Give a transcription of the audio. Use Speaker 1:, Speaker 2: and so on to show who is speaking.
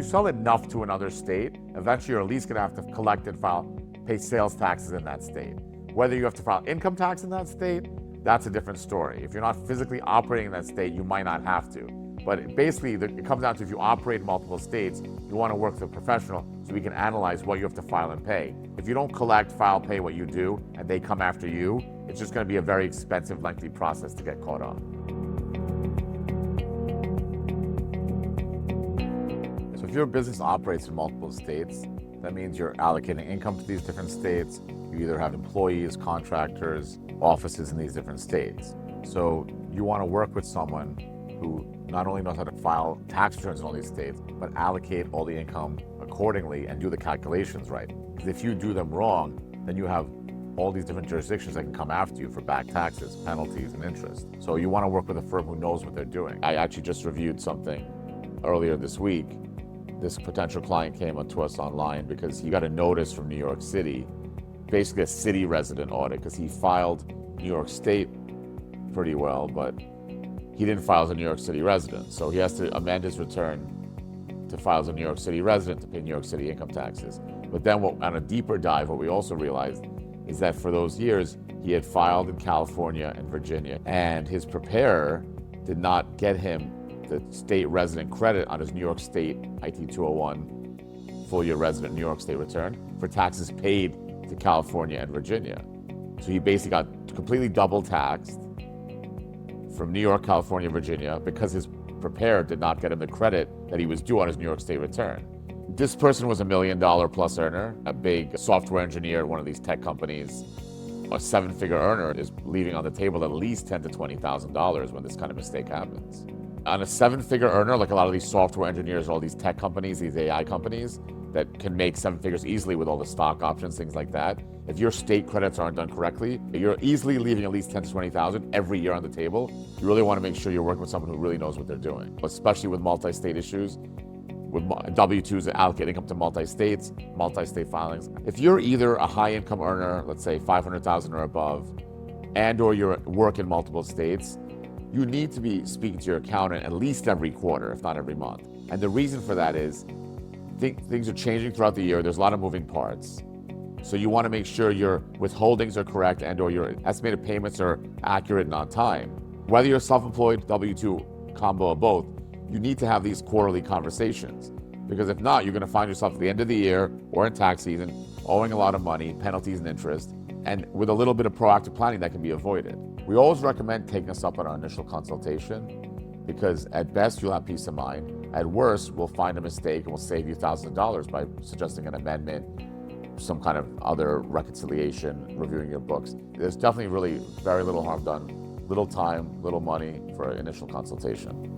Speaker 1: sell enough to another state, eventually you're at least going to have to collect and pay sales taxes in that state. Whether you have to file income tax in that state, that's a different story. If you're not physically operating in that state, you might not have to. But basically, it comes down to if you operate in multiple states, you want to work with a professional so we can analyze what you have to file and pay. If you don't collect, file, pay what you do, and they come after you, it's just going to be a very expensive, lengthy process to get caught on. So if your business operates in multiple states, that means you're allocating income to these different states. You either have employees, contractors, offices in these different states. So you want to work with someone who not only knows how to file tax returns in all these states, but allocate all the income accordingly and do the calculations right. Because if you do them wrong, then you have all these different jurisdictions that can come after you for back taxes, penalties, and interest. So you want to work with a firm who knows what they're doing. I actually just reviewed something earlier this week. This potential client came to us online because he got a notice from New York City, basically a city resident audit, because he filed New York State pretty well, but he didn't file as a New York City resident. So he has to amend his return to file as a New York City resident to pay New York City income taxes. But then on a deeper dive, what we also realized is that for those years, he had filed in California and Virginia, and his preparer did not get him the state resident credit on his New York State IT 201 full year resident New York State return for taxes paid to California and Virginia. So he basically got completely double taxed from New York, California, Virginia, because his preparer did not get him the credit that he was due on his New York State return. This person was $1 million plus earner, a big software engineer at one of these tech companies. A 7-figure earner is leaving on the table at least $10,000 to $20,000 when this kind of mistake happens. On a 7-figure earner, like a lot of these software engineers, all these tech companies, these AI companies that can make 7 figures easily with all the stock options, things like that. If your state credits aren't done correctly, you're easily leaving at least $10,000 to $20,000 every year on the table. You really want to make sure you're working with someone who really knows what they're doing, especially with multi-state issues, with W-2s that allocate income to multi-states, multi-state filings. If you're either a high-income earner, let's say $500,000 or above, and or you work in multiple states, you need to be speaking to your accountant at least every quarter, if not every month. And the reason for that is things are changing throughout the year. There's a lot of moving parts. So you want to make sure your withholdings are correct and or your estimated payments are accurate and on time. Whether you're self-employed, W-2, combo or both, you need to have these quarterly conversations. Because if not, you're going to find yourself at the end of the year or in tax season owing a lot of money, penalties and interest, and with a little bit of proactive planning that can be avoided. We always recommend taking us up on our initial consultation because at best you'll have peace of mind. At worst, we'll find a mistake and we'll save you thousands of dollars by suggesting an amendment, some kind of other reconciliation, reviewing your books. There's definitely really very little harm done, little time, little money for an initial consultation.